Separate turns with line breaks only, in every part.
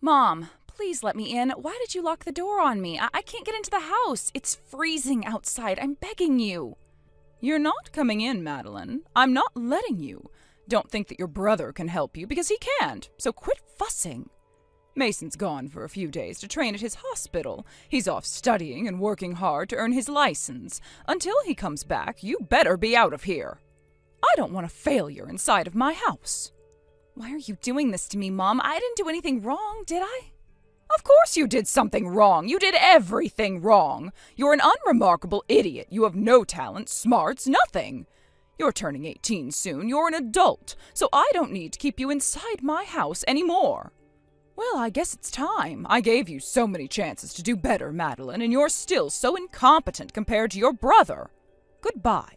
Mom, please let me in. Why did you lock the door on me? I can't get into the house. It's freezing outside. I'm begging you. You're not coming in, Madeline. I'm not letting you. Don't think that your brother can help you, because he can't, so quit fussing. Mason's gone for a few days to train at his hospital. He's off studying and working hard to earn his license. Until he comes back, you better be out of here. I don't want a failure inside of my house. Why are you doing this to me, Mom? I didn't do anything wrong, did I? Of course you did something wrong. You did everything wrong. You're an unremarkable idiot. You have no talent, smarts, nothing. You're turning 18 soon. You're an adult, so I don't need to keep you inside my house anymore. Well, I guess it's time. I gave you so many chances to do better, Madeline, and you're still so incompetent compared to your brother. Goodbye.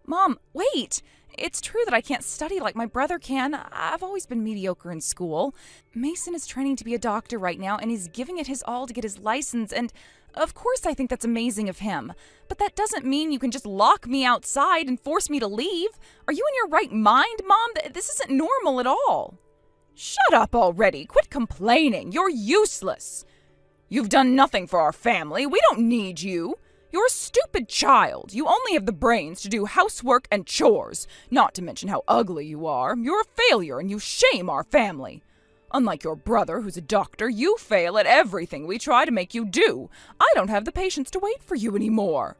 Mom, wait! It's true that I can't study like my brother can. I've always been mediocre in school. Mason is training to be a doctor right now, and he's giving it his all to get his license, and of course I think that's amazing of him. But that doesn't mean you can just lock me outside and force me to leave. Are you in your right mind, Mom? This isn't normal at all. Shut up already. Quit complaining. You're useless. You've done nothing for our family. We don't need you. You're a stupid child. You only have the brains to do housework and chores, not to mention how ugly you are. You're a failure and you shame our family. Unlike your brother, who's a doctor, you fail at everything we try to make you do. I don't have the patience to wait for you anymore.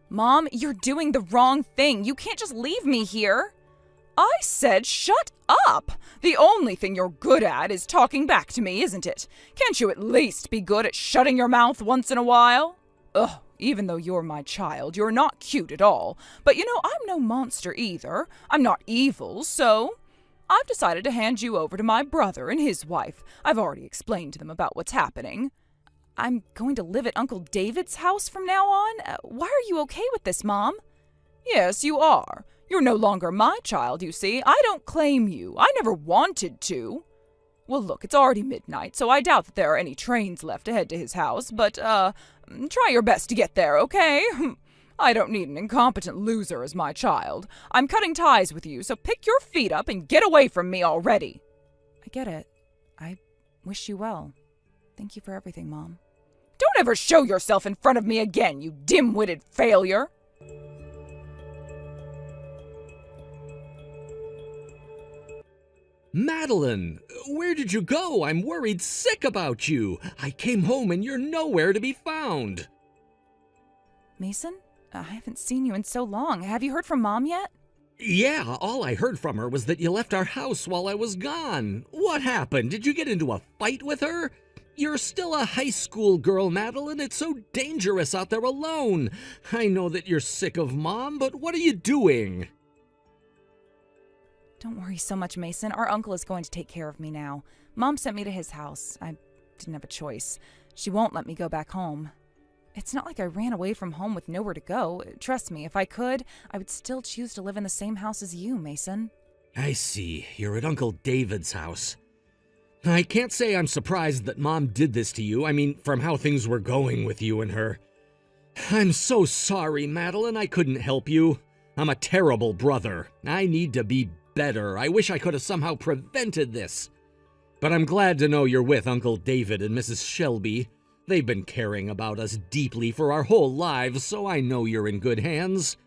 Mom, you're doing the wrong thing. You can't just leave me here. I said shut up! The only thing you're good at is talking back to me, isn't it? Can't you at least be good at shutting your mouth once in a while? Ugh, even though you're my child, you're not cute at all. But you know, I'm no monster either. I'm not evil, so I've decided to hand you over to my brother and his wife. I've already explained to them about what's happening. I'm going to live at Uncle David's house from now on? Why are you okay with this, Mom? Yes, you are. You're no longer my child, you see. I don't claim you. I never wanted to. Well, look, it's already midnight, so I doubt that there are any trains left to head to his house, but, try your best to get there, okay? I don't need an incompetent loser as my child. I'm cutting ties with you, so pick your feet up and get away from me already. I get it. I wish you well. Thank you for everything, Mom. Don't ever show yourself in front of me again, you dim-witted failure.
Madeline, where did you go? I'm worried sick about you. I came home and you're nowhere to be found.
Mason? I haven't seen you in so long. Have you heard from Mom yet?
Yeah, all I heard from her was that you left our house while I was gone. What happened? Did you get into a fight with her? You're still a high school girl, Madeline. It's so dangerous out there alone. I know that you're sick of Mom, but what are you doing?
Don't worry so much, Mason. Our uncle is going to take care of me now. Mom sent me to his house. I didn't have a choice. She won't let me go back home. It's not like I ran away from home with nowhere to go. Trust me, if I could, I would still choose to live in the same house as you, Mason.
I see. You're at Uncle David's house. I can't say I'm surprised that Mom did this to you. I mean, from how things were going with you and her. I'm so sorry, Madeline. I couldn't help you. I'm a terrible brother. I need to be better. I wish I could have somehow prevented this. But I'm glad to know you're with Uncle David and Mrs. Shelby. They've been caring about us deeply for our whole lives, so I know you're in good hands.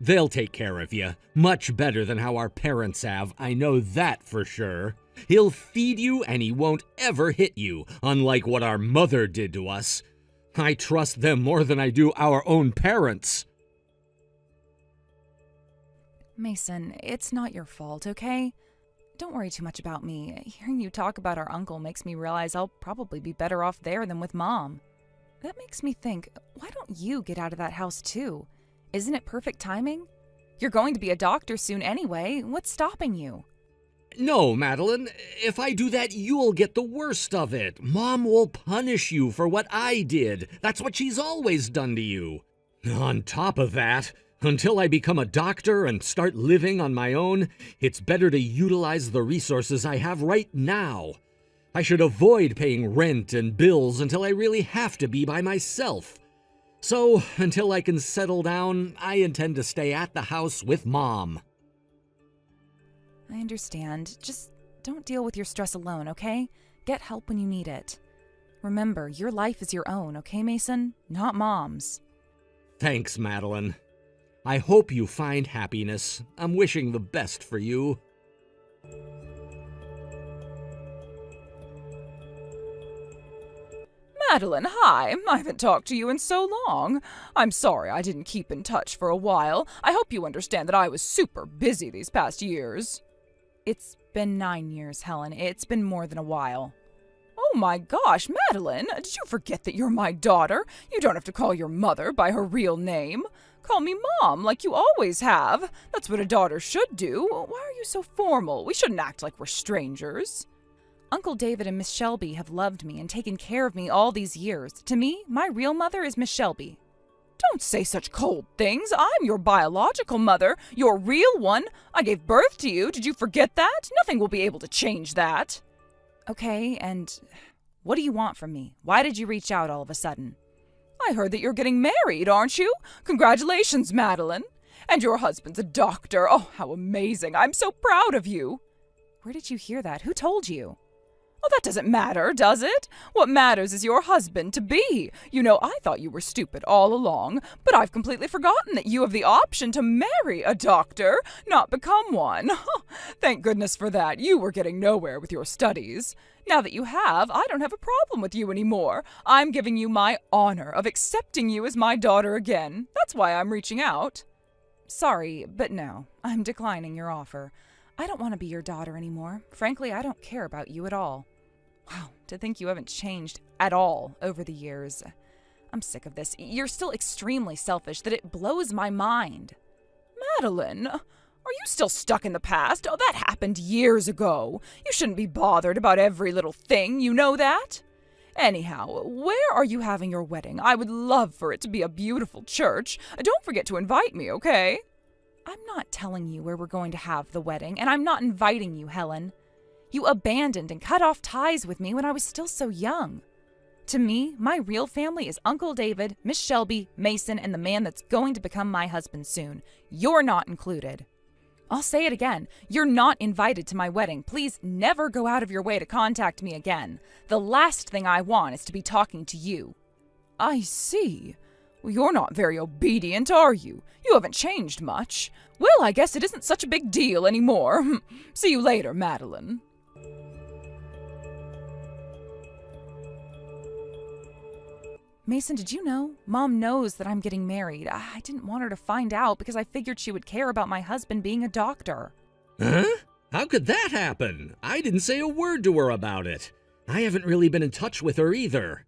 They'll take care of you, much better than how our parents have, I know that for sure. He'll feed you and he won't ever hit you, unlike what our mother did to us. I trust them more than I do our own parents.
Mason, it's not your fault, okay? Don't worry too much about me. Hearing you talk about our uncle makes me realize I'll probably be better off there than with Mom. That makes me think, why don't you get out of that house too? Isn't it perfect timing? You're going to be a doctor soon anyway. What's stopping you?
No, Madeline. If I do that, you'll get the worst of it. Mom will punish you for what I did. That's what she's always done to you. On top of that, until I become a doctor and start living on my own, it's better to utilize the resources I have right now. I should avoid paying rent and bills until I really have to be by myself. So, until I can settle down, I intend to stay at the house with Mom.
I understand. Just don't deal with your stress alone, okay? get help when you need it. Remember, your life is your own, okay, Mason? Not Mom's.
Thanks, Madeline. I hope you find happiness. I'm wishing the best for you.
Madeline, hi. I haven't talked to you in so long. I'm sorry I didn't keep in touch for a while. I hope you understand that I was super busy these past years. It's been 9 years, Helen. It's been more than a while. Oh my gosh, Madeline, did you forget that you're my daughter? You don't have to call your mother by her real name. Call me Mom, like you always have. That's what a daughter should do. Why are you so formal? We shouldn't act like we're strangers. Uncle David and Miss Shelby have loved me and taken care of me all these years. To me, my real mother is Miss Shelby. Don't say such cold things. I'm your biological mother, your real one. I gave birth to you. Did you forget that? Nothing will be able to change that. Okay, and what do you want from me? Why did you reach out all of a sudden? I heard that you're getting married, aren't you? Congratulations, Madeline. And your husband's a doctor. Oh, how amazing. I'm so proud of you. Where did you hear that? Who told you? Oh, that doesn't matter, does it? What matters is your husband-to-be. You know, I thought you were stupid all along, but I've completely forgotten that you have the option to marry a doctor, not become one. Thank goodness for that. You were getting nowhere with your studies. Now that you have, I don't have a problem with you anymore. I'm giving you my honor of accepting you as my daughter again. That's why I'm reaching out. Sorry, but no, I'm declining your offer. I don't want to be your daughter anymore. Frankly, I don't care about you at all. Wow, to think you haven't changed at all over the years. I'm sick of this. You're still extremely selfish that it blows my mind. Madeline, are you still stuck in the past? Oh, that happened years ago. You shouldn't be bothered about every little thing, you know that? Anyhow, where are you having your wedding? I would love for it to be a beautiful church. Don't forget to invite me, okay? I'm not telling you where we're going to have the wedding, and I'm not inviting you, Helen. You abandoned and cut off ties with me when I was still so young. To me, my real family is Uncle David, Miss Shelby, Mason, and the man that's going to become my husband soon. You're not included. I'll say it again. You're not invited to my wedding. Please never go out of your way to contact me again. The last thing I want is to be talking to you. I see. Well, you're not very obedient, are you? You haven't changed much. Well, I guess it isn't such a big deal anymore. See you later, Madeline. Mason, did you know? Mom knows that I'm getting married. I didn't want her to find out because I figured she would care about my husband being a doctor.
Huh? How could that happen? I didn't say a word to her about it. I haven't really been in touch with her either.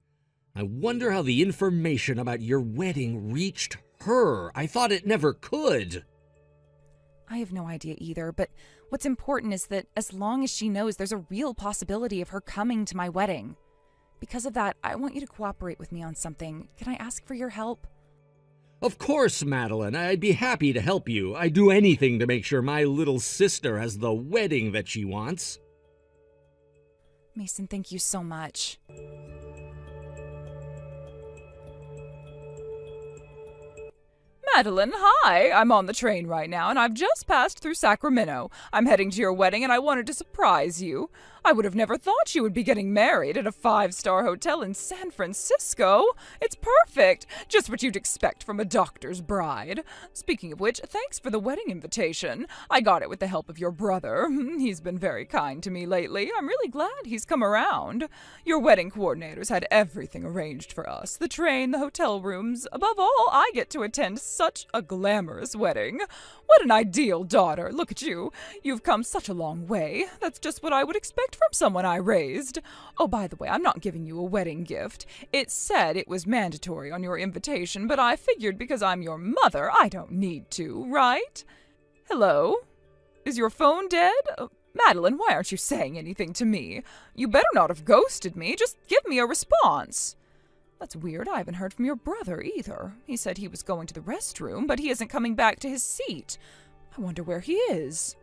I wonder how the information about your wedding reached her. I thought it never could.
I have no idea either, but what's important is that as long as she knows, there's a real possibility of her coming to my wedding. Because of that, I want you to cooperate with me on something. Can I ask for your help?
Of course, Madeline. I'd be happy to help you. I'd do anything to make sure my little sister has the wedding that she wants.
Mason, thank you so much. Madeline, hi! I'm on the train right now, and I've just passed through Sacramento. I'm heading to your wedding, and I wanted to surprise you. I would have never thought you would be getting married at a 5-star hotel in San Francisco. It's perfect. Just what you'd expect from a doctor's bride. Speaking of which, thanks for the wedding invitation. I got it with the help of your brother. He's been very kind to me lately. I'm really glad he's come around. Your wedding coordinators had everything arranged for us. The train, the hotel rooms. Above all, I get to attend such a glamorous wedding. What an ideal daughter. Look at you. You've come such a long way. That's just what I would expect from someone I raised. Oh, by the way, I'm not giving you a wedding gift. It said it was mandatory on your invitation, but I figured because I'm your mother, I don't need to, right? Hello? Is your phone dead? Madeline, why aren't you saying anything to me? You better not have ghosted me. Just give me a response. That's weird. I haven't heard from your brother either. He said he was going to the restroom, but he isn't coming back to his seat. I wonder where he is.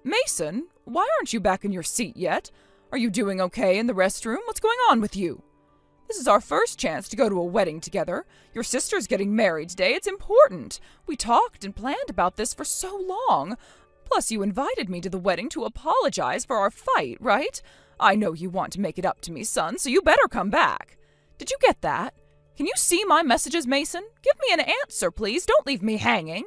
Mason, why aren't you back in your seat yet? Are you doing okay in the restroom? What's going on with you? This is our first chance to go to a wedding together. Your sister's getting married today. It's important. We talked and planned about this for so long. Plus, you invited me to the wedding to apologize for our fight, right? I know you want to make it up to me, son, so you better come back. Did you get that? Can you see my messages, Mason? Give me an answer, please. Don't leave me hanging.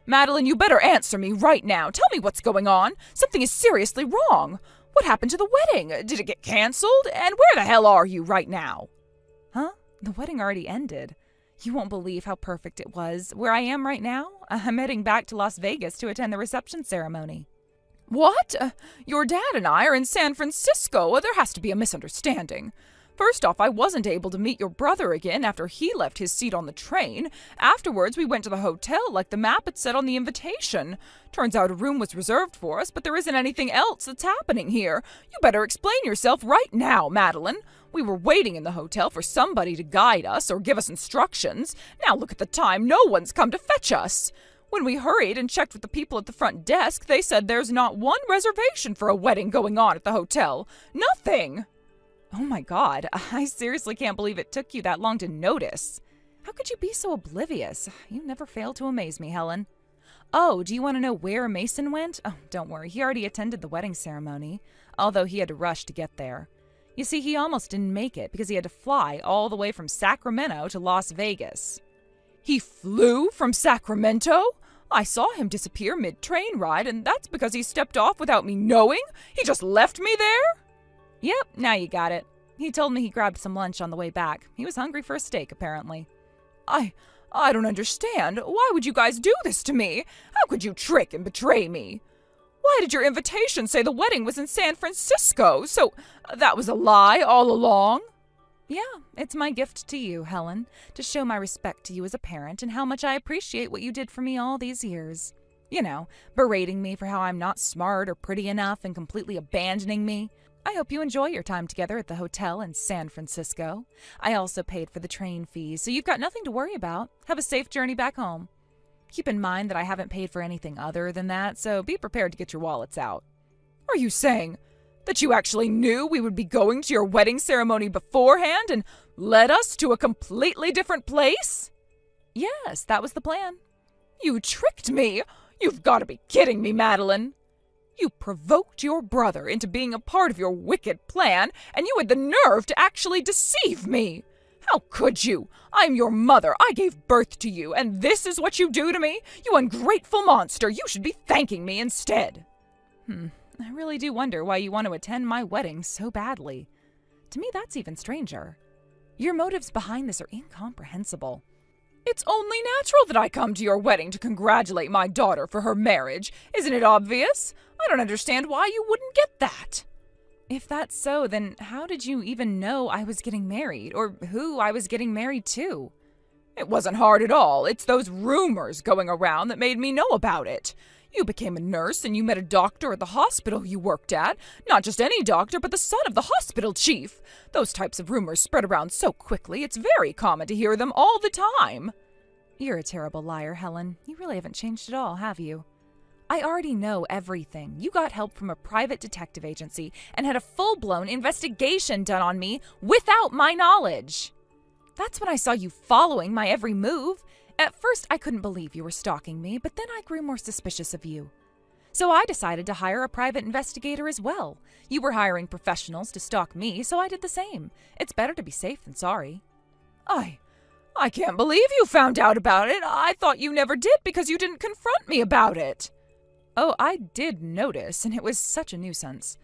Madeline, you better answer me right now. Tell me what's going on. Something is seriously wrong. What happened to the wedding? Did it get canceled? And where the hell are you right now? Huh? The wedding already ended. You won't believe how perfect it was. Where I am right now, I'm heading back to Las Vegas to attend the reception ceremony. What? Your dad and I are in San Francisco. There has to be a misunderstanding. First off, I wasn't able to meet your brother again after he left his seat on the train. Afterwards, we went to the hotel like the map had said on the invitation. Turns out a room was reserved for us, but there isn't anything else that's happening here. You better explain yourself right now, Madeline. We were waiting in the hotel for somebody to guide us or give us instructions. Now look at the time. No one's come to fetch us. When we hurried and checked with the people at the front desk, they said there's not one reservation for a wedding going on at the hotel. Nothing. Oh my God, I seriously can't believe it took you that long to notice. How could you be so oblivious? You never fail to amaze me, Helen. Oh, do you want to know where Mason went? Oh, don't worry, he already attended the wedding ceremony, although he had to rush to get there. You see, he almost didn't make it because he had to fly all the way from Sacramento to Las Vegas. He flew from Sacramento? I saw him disappear mid-train ride, and that's because he stepped off without me knowing? He just left me there? Yep, now you got it. He told me he grabbed some lunch on the way back. He was hungry for a steak, apparently. I don't understand. Why would you guys do this to me? How could you trick and betray me? Why did your invitation say the wedding was in San Francisco? So that was a lie all along? Yeah, it's my gift to you, Helen, to show my respect to you as a parent and how much I appreciate what you did for me all these years. You know, berating me for how I'm not smart or pretty enough and completely abandoning me. I hope you enjoy your time together at the hotel in San Francisco. I also paid for the train fees, so you've got nothing to worry about. Have a safe journey back home. Keep in mind that I haven't paid for anything other than that, so be prepared to get your wallets out. Are you saying that you actually knew we would be going to your wedding ceremony beforehand and led us to a completely different place? Yes, that was the plan. You tricked me! You've got to be kidding me, Madeline! You provoked your brother into being a part of your wicked plan, and you had the nerve to actually deceive me! How could you? I'm your mother. I gave birth to you, and this is what you do to me? You ungrateful monster! You should be thanking me instead! I really do wonder why you want to attend my wedding so badly. To me, that's even stranger. Your motives behind this are incomprehensible. It's only natural that I come to your wedding to congratulate my daughter for her marriage. Isn't it obvious? I don't understand why you wouldn't get that. If that's so, then how did you even know I was getting married, or who I was getting married to? It wasn't hard at all. It's those rumors going around that made me know about it. You became a nurse and you met a doctor at the hospital you worked at. Not just any doctor, but the son of the hospital chief. Those types of rumors spread around so quickly, it's very common to hear them all the time. You're a terrible liar, Helen. You really haven't changed at all, have you? I already know everything. You got help from a private detective agency and had a full-blown investigation done on me without my knowledge. That's when I saw you following my every move. At first, I couldn't believe you were stalking me, but then I grew more suspicious of you. So I decided to hire a private investigator as well. You were hiring professionals to stalk me, so I did the same. It's better to be safe than sorry. I can't believe you found out about it. I thought you never did because you didn't confront me about it. Oh, I did notice, and it was such a nuisance.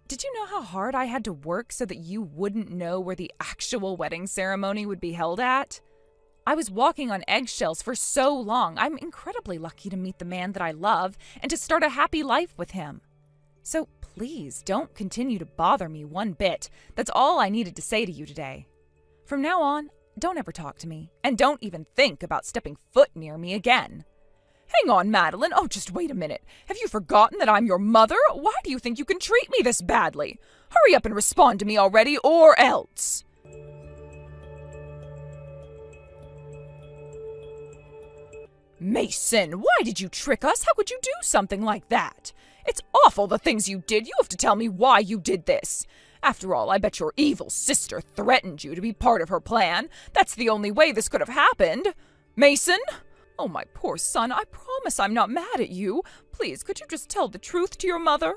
Did you know how hard I had to work so that you wouldn't know where the actual wedding ceremony would be held at? I was walking on eggshells for so long. I'm incredibly lucky to meet the man that I love and to start a happy life with him. So please don't continue to bother me one bit. That's all I needed to say to you today. From now on, don't ever talk to me, and don't even think about stepping foot near me again. Hang on, Madeline. Oh, just wait a minute. Have you forgotten that I'm your mother? Why do you think you can treat me this badly? Hurry up and respond to me already, or else. Mason, why did you trick us? How could you do something like that? It's awful, the things you did. You have to tell me why you did this. After all, I bet your evil sister threatened you to be part of her plan. That's the only way this could have happened. Mason? Oh, my poor son, I promise I'm not mad at you. Please, could you just tell the truth to your mother?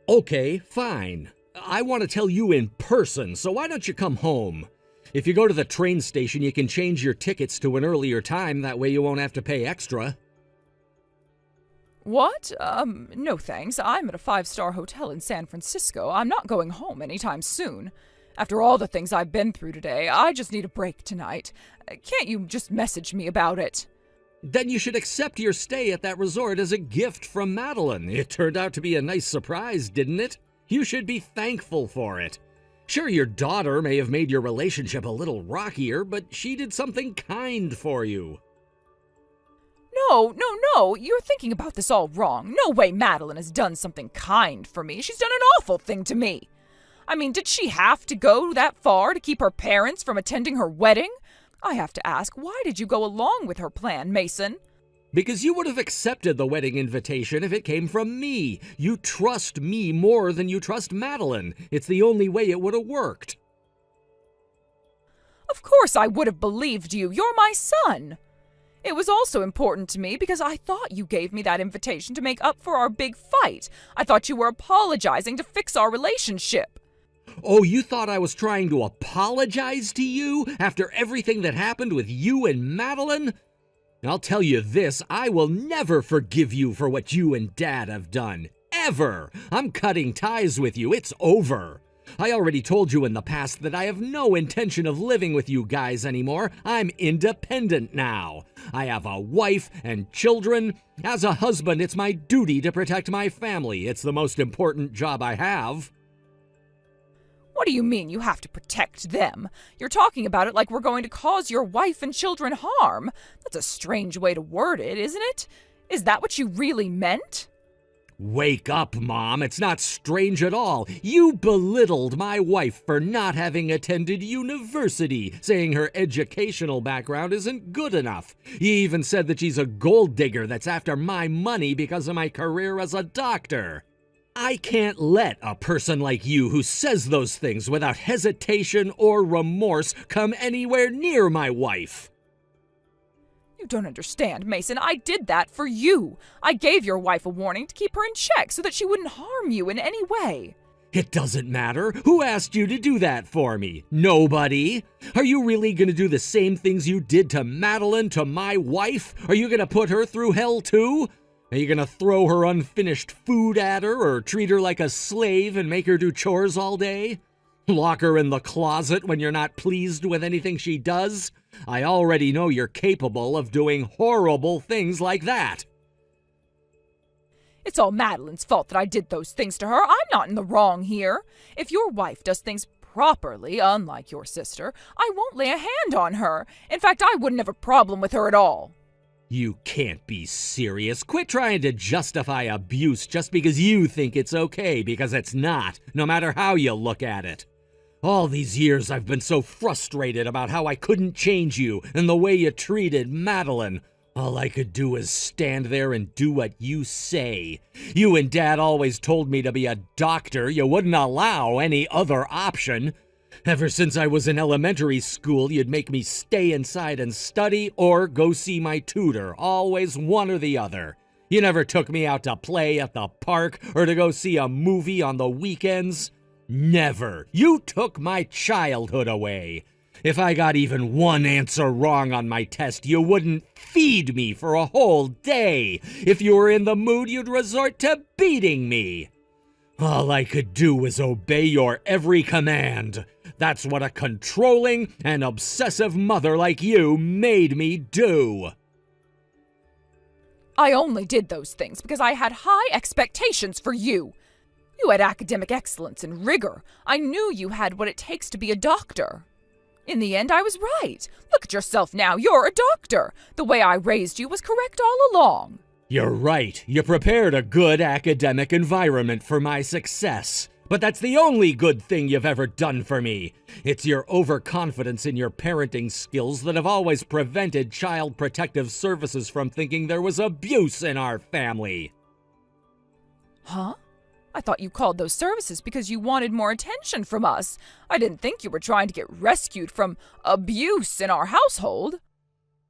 Okay, fine. I want to tell you in person, so why don't you come home? If you go to the train station, you can change your tickets to an earlier time. That way you won't have to pay extra.
What? No thanks. I'm at a 5-star hotel in San Francisco. I'm not going home anytime soon. After all the things I've been through today, I just need a break tonight. Can't you just message me about it?
Then you should accept your stay at that resort as a gift from Madeline. It turned out to be a nice surprise, didn't it? You should be thankful for it. Sure, your daughter may have made your relationship a little rockier, but she did something kind for you.
No, you're thinking about this all wrong. No way Madeline has done something kind for me. She's done an awful thing to me. I mean, did she have to go that far to keep her parents from attending her wedding? I have to ask, why did you go along with her plan, Mason?
Because you would have accepted the wedding invitation if it came from me. You trust me more than you trust Madeline. It's the only way it would have worked.
Of course I would have believed you. You're my son. It was also important to me because I thought you gave me that invitation to make up for our big fight. I thought you were apologizing to fix our relationship.
Oh, you thought I was trying to apologize to you after everything that happened with you and Madeline? I'll tell you this, I will never forgive you for what you and Dad have done. Ever! I'm cutting ties with you. It's over. I already told you in the past that I have no intention of living with you guys anymore. I'm independent now. I have a wife and children. As a husband, it's my duty to protect my family. It's the most important job I have.
What do you mean you have to protect them? You're talking about it like we're going to cause your wife and children harm. That's a strange way to word it, isn't it? Is that what you really meant?
Wake up, Mom. It's not strange at all. You belittled my wife for not having attended university, saying her educational background isn't good enough. You even said that she's a gold digger that's after my money because of my career as a doctor. I can't let a person like you who says those things without hesitation or remorse come anywhere near my wife.
You don't understand, Mason. I did that for you. I gave your wife a warning to keep her in check so that she wouldn't harm you in any way.
It doesn't matter. Who asked you to do that for me? Nobody. Are you really going to do the same things you did to Madeline to my wife? Are you going to put her through hell too? Are you going to throw her unfinished food at her or treat her like a slave and make her do chores all day? Lock her in the closet when you're not pleased with anything she does? I already know you're capable of doing horrible things like that.
It's all Madeline's fault that I did those things to her. I'm not in the wrong here. If your wife does things properly, unlike your sister, I won't lay a hand on her. In fact, I wouldn't have a problem with her at all.
You can't be serious. Quit trying to justify abuse just because you think it's okay, because it's not, no matter how you look at it. All these years I've been so frustrated about how I couldn't change you and the way you treated Madeline. All I could do is stand there and do what you say. You and Dad always told me to be a doctor. You wouldn't allow any other option. Ever since I was in elementary school, you'd make me stay inside and study or go see my tutor, always one or the other. You never took me out to play at the park or to go see a movie on the weekends. Never. You took my childhood away. If I got even one answer wrong on my test, you wouldn't feed me for a whole day. If you were in the mood, you'd resort to beating me. All I could do was obey your every command. That's what a controlling and obsessive mother like you made me do.
I only did those things because I had high expectations for you. You had academic excellence and rigor. I knew you had what it takes to be a doctor. In the end, I was right. Look at yourself now. You're a doctor. The way I raised you was correct all along.
You're right. You prepared a good academic environment for my success. But that's the only good thing you've ever done for me. It's your overconfidence in your parenting skills that have always prevented Child Protective Services from thinking there was abuse in our family.
Huh? I thought you called those services because you wanted more attention from us. I didn't think you were trying to get rescued from abuse in our household.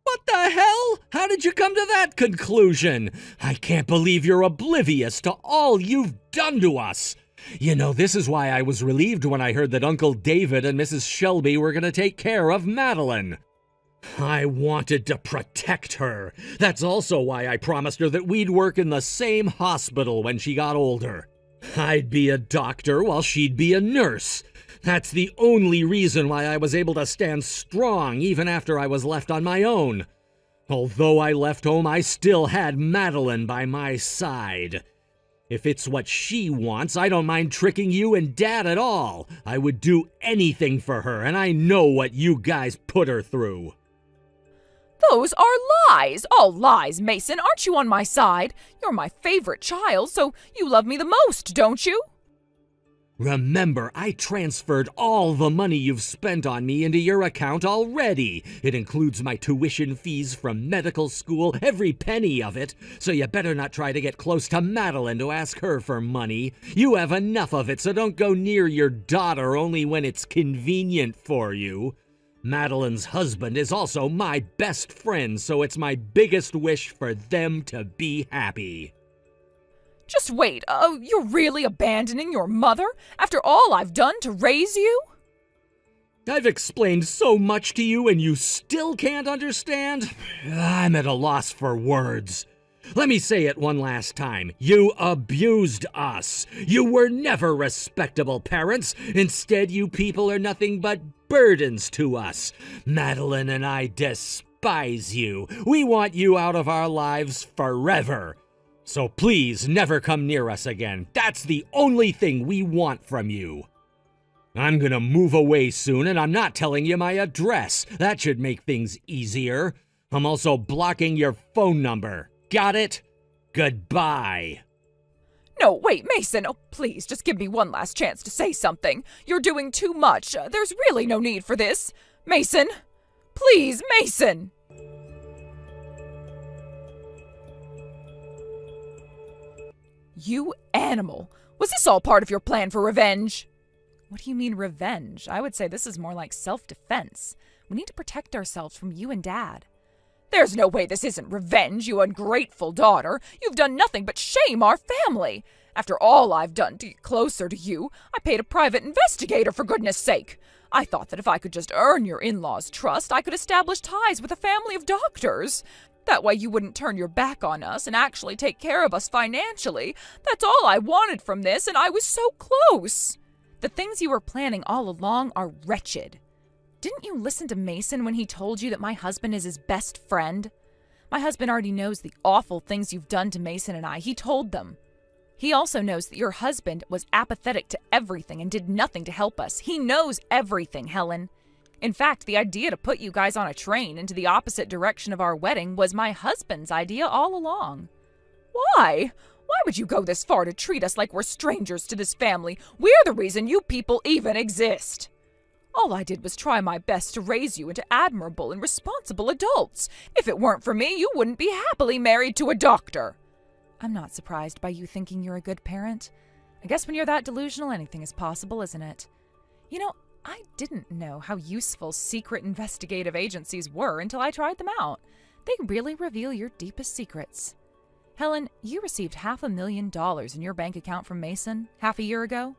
What the hell? How did you come to that conclusion? I can't believe you're oblivious to all you've done to us. You know, this is why I was relieved when I heard that Uncle David and Mrs. Shelby were going to take care of Madeline. I wanted to protect her. That's also why I promised her that we'd work in the same hospital when she got older. I'd be a doctor while she'd be a nurse. That's the only reason why I was able to stand strong even after I was left on my own. Although I left home, I still had Madeline by my side. If it's what she wants, I don't mind tricking you and Dad at all. I would do anything for her, and I know what you guys put her through.
Those are lies! All lies, Mason. Aren't you on my side? You're my favorite child, so you love me the most, don't you?
Remember, I transferred all the money you've spent on me into your account already. It includes my tuition fees from medical school, every penny of it. So you better not try to get close to Madeline to ask her for money. You have enough of it, so don't go near your daughter only when it's convenient for you. Madeline's husband is also my best friend, so it's my biggest wish for them to be happy.
Just wait, you're really abandoning your mother after all I've done to raise you?
I've explained so much to you and you still can't understand? I'm at a loss for words. Let me say it one last time. You abused us. You were never respectable parents. Instead, you people are nothing but burdens to us. Madeline and I despise you. We want you out of our lives forever. So please never come near us again. That's the only thing we want from you. I'm gonna move away soon, and I'm not telling you my address. That should make things easier. I'm also blocking your phone number. Got it? Goodbye.
No, wait, Mason. Oh, please, just give me one last chance to say something. You're doing too much. There's really no need for this. Mason! Please, Mason! You animal! Was this all part of your plan for revenge? What do you mean revenge? I would say this is more like self-defense. We need to protect ourselves from you and Dad. There's no way this isn't revenge, you ungrateful daughter. You've done nothing but shame our family. After all I've done to get closer to you, I paid a private investigator, for goodness sake. I thought that if I could just earn your in-laws' trust, I could establish ties with a family of doctors. That way you wouldn't turn your back on us and actually take care of us financially. That's all I wanted from this, and I was so close. The things you were planning all along are wretched. Didn't you listen to Mason when he told you that my husband is his best friend? My husband already knows the awful things you've done to Mason and I. He told them. He also knows that your husband was apathetic to everything and did nothing to help us. He knows everything, Helen. In fact, the idea to put you guys on a train into the opposite direction of our wedding was my husband's idea all along. Why? Why would you go this far to treat us like we're strangers to this family? We're the reason you people even exist. All I did was try my best to raise you into admirable and responsible adults. If it weren't for me, you wouldn't be happily married to a doctor. I'm not surprised by you thinking you're a good parent. I guess when you're that delusional, anything is possible, isn't it? You know, I didn't know how useful secret investigative agencies were until I tried them out. They really reveal your deepest secrets. Helen, you received $500,000 in your bank account from Mason half a year ago.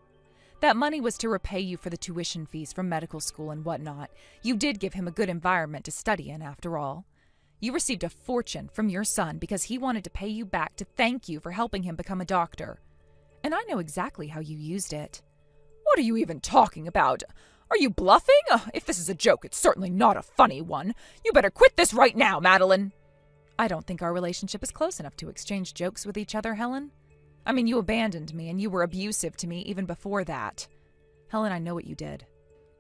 That money was to repay you for the tuition fees from medical school and whatnot. You did give him a good environment to study in, after all. You received a fortune from your son because he wanted to pay you back to thank you for helping him become a doctor. And I know exactly how you used it. What are you even talking about? Are you bluffing? If this is a joke, it's certainly not a funny one. You better quit this right now, Madeline. I don't think our relationship is close enough to exchange jokes with each other, Helen. I mean, you abandoned me and you were abusive to me even before that. Helen, I know what you did.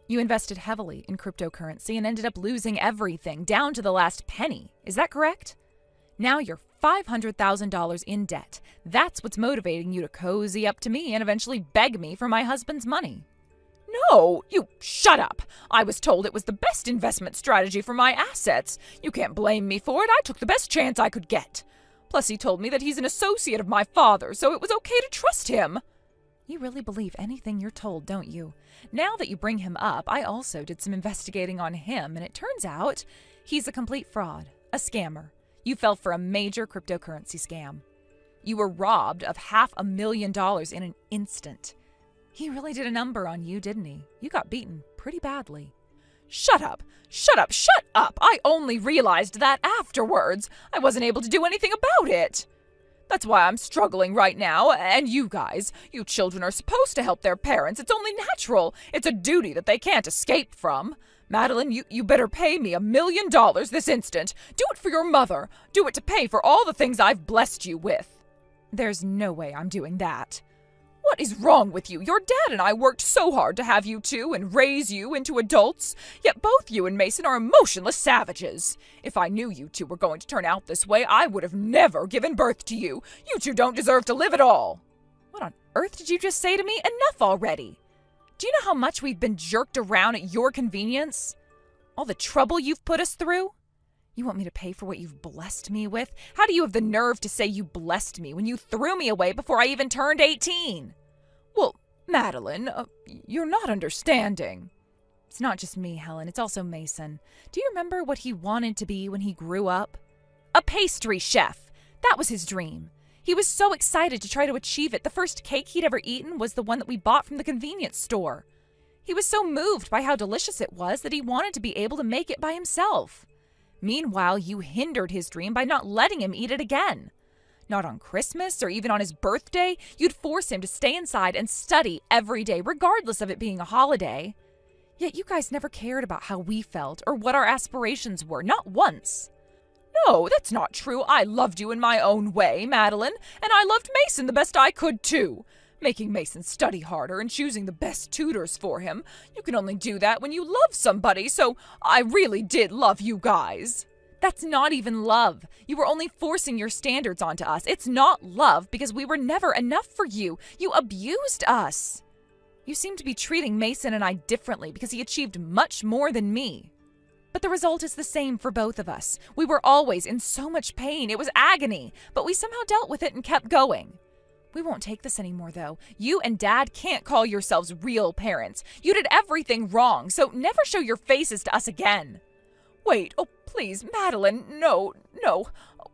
You invested heavily in cryptocurrency and ended up losing everything, down to the last penny. Is that correct? Now you're $500,000 in debt. That's what's motivating you to cozy up to me and eventually beg me for my husband's money. No, you shut up. I was told it was the best investment strategy for my assets. You can't blame me for it. I took the best chance I could get. Plus, he told me that he's an associate of my father, so it was okay to trust him. You really believe anything you're told, don't you? Now that you bring him up, I also did some investigating on him, and it turns out he's a complete fraud, a scammer. You fell for a major cryptocurrency scam. You were robbed of $500,000 in an instant. He really did a number on you, didn't he? You got beaten pretty badly. Shut up! Shut up! Shut up! I only realized that afterwards. I wasn't able to do anything about it. That's why I'm struggling right now, and you guys, you children are supposed to help their parents. It's only natural. It's a duty that they can't escape from. Madeline, you better pay me $1 million this instant. Do it for your mother. Do it to pay for all the things I've blessed you with. There's no way I'm doing that. What is wrong with you? Your dad and I worked so hard to have you two and raise you into adults, yet both you and Mason are emotionless savages. If I knew you two were going to turn out this way, I would have never given birth to you. You two don't deserve to live at all. What on earth did you just say to me? Enough already. Do you know how much we've been jerked around at your convenience? All the trouble you've put us through? You want me to pay for what you've blessed me with? How do you have the nerve to say you blessed me when you threw me away before I even turned 18? Well, Madeline, you're not understanding. It's not just me, Helen. It's also Mason. Do you remember what he wanted to be when he grew up? A pastry chef. That was his dream. He was so excited to try to achieve it. The first cake he'd ever eaten was the one that we bought from the convenience store. He was so moved by how delicious it was that he wanted to be able to make it by himself. Meanwhile, you hindered his dream by not letting him eat it again. Not on Christmas or even on his birthday, you'd force him to stay inside and study every day, regardless of it being a holiday. Yet you guys never cared about how we felt or what our aspirations were, not once. No, that's not true. I loved you in my own way, Madeline, and I loved Mason the best I could too. Making Mason study harder and choosing the best tutors for him. You can only do that when you love somebody, so I really did love you guys. That's not even love. You were only forcing your standards onto us. It's not love because we were never enough for you. You abused us. You seem to be treating Mason and I differently because he achieved much more than me. But the result is the same for both of us. We were always in so much pain. It was agony, but we somehow dealt with it and kept going. We won't take this anymore, though. You and Dad can't call yourselves real parents. You did everything wrong, so never show your faces to us again. Wait, oh please, Madeline, no.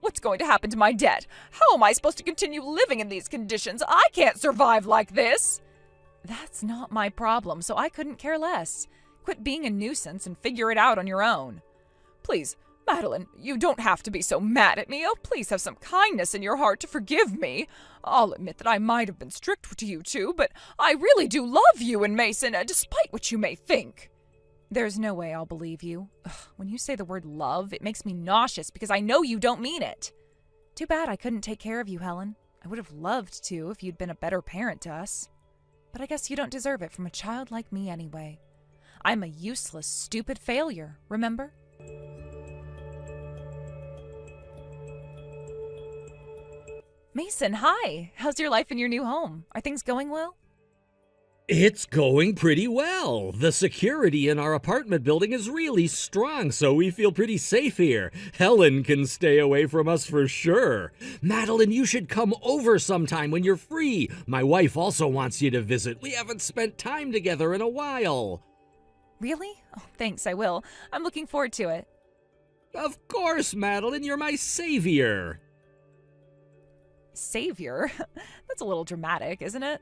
What's going to happen to my debt? How am I supposed to continue living in these conditions? I can't survive like this. That's not my problem, so I couldn't care less. Quit being a nuisance and figure it out on your own. Please, Madeline, you don't have to be so mad at me. Oh, please have some kindness in your heart to forgive me. I'll admit that I might have been strict to you two, but I really do love you and Mason, despite what you may think. There's no way I'll believe you. Ugh, when you say the word love, it makes me nauseous because I know you don't mean it. Too bad I couldn't take care of you, Helen. I would have loved to if you'd been a better parent to us. But I guess you don't deserve it from a child like me anyway. I'm a useless, stupid failure, remember? Mason, hi. How's your life in your new home? Are things going well?
It's going pretty well. The security in our apartment building is really strong, so we feel pretty safe here. Helen can stay away from us for sure. Madeline, you should come over sometime when you're free. My wife also wants you to visit. We haven't spent time together in a while.
Really? Oh, thanks, I will. I'm looking forward to it.
Of course, Madeline, you're my savior.
Savior? That's a little dramatic, isn't it?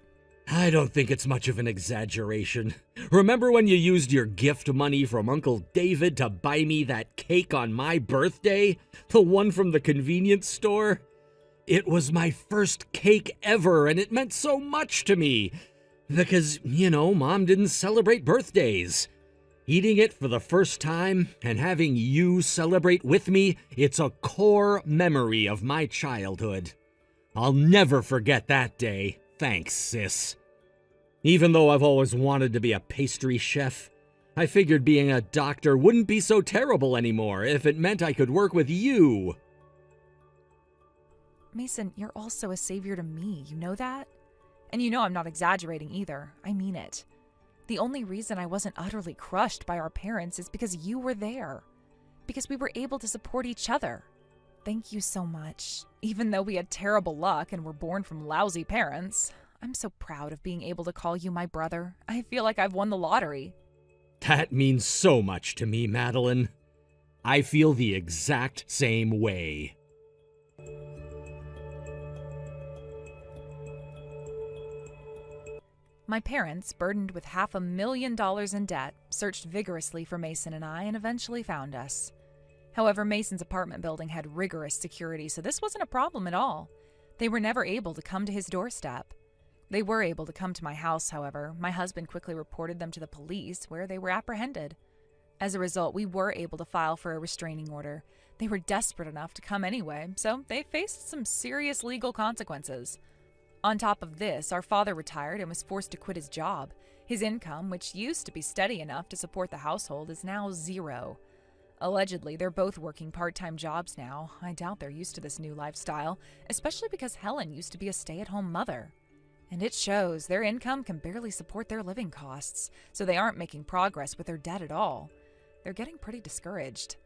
I don't think it's much of an exaggeration. Remember when you used your gift money from Uncle David to buy me that cake on my birthday? The one from the convenience store? It was my first cake ever, and it meant so much to me. Because, Mom didn't celebrate birthdays. Eating it for the first time and having you celebrate with me, it's a core memory of my childhood. I'll never forget that day. Thanks, sis. Even though I've always wanted to be a pastry chef, I figured being a doctor wouldn't be so terrible anymore if it meant I could work with you.
Mason, you're also a savior to me, you know that? And you know I'm not exaggerating either. I mean it. The only reason I wasn't utterly crushed by our parents is because you were there. Because we were able to support each other. Thank you so much. Even though we had terrible luck and were born from lousy parents, I'm so proud of being able to call you my brother. I feel like I've won the lottery.
That means so much to me, Madeline. I feel the exact same way.
My parents, burdened with $500,000 in debt, searched vigorously for Mason and I and eventually found us. However, Mason's apartment building had rigorous security, so this wasn't a problem at all. They were never able to come to his doorstep. They were able to come to my house, however. My husband quickly reported them to the police, where they were apprehended. As a result, we were able to file for a restraining order. They were desperate enough to come anyway, so they faced some serious legal consequences. On top of this, our father retired and was forced to quit his job. His income, which used to be steady enough to support the household, is now zero. Allegedly, they're both working part-time jobs now. I doubt they're used to this new lifestyle, especially because Helen used to be a stay-at-home mother. And it shows their income can barely support their living costs, so they aren't making progress with their debt at all. They're getting pretty discouraged.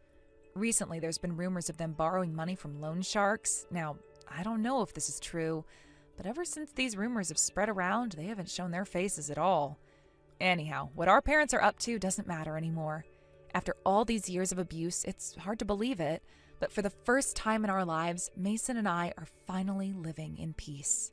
Recently, there's been rumors of them borrowing money from loan sharks. Now, I don't know if this is true, but ever since these rumors have spread around, they haven't shown their faces at all. Anyhow, what our parents are up to doesn't matter anymore. After all these years of abuse, it's hard to believe it, but for the first time in our lives, Mason and I are finally living in peace.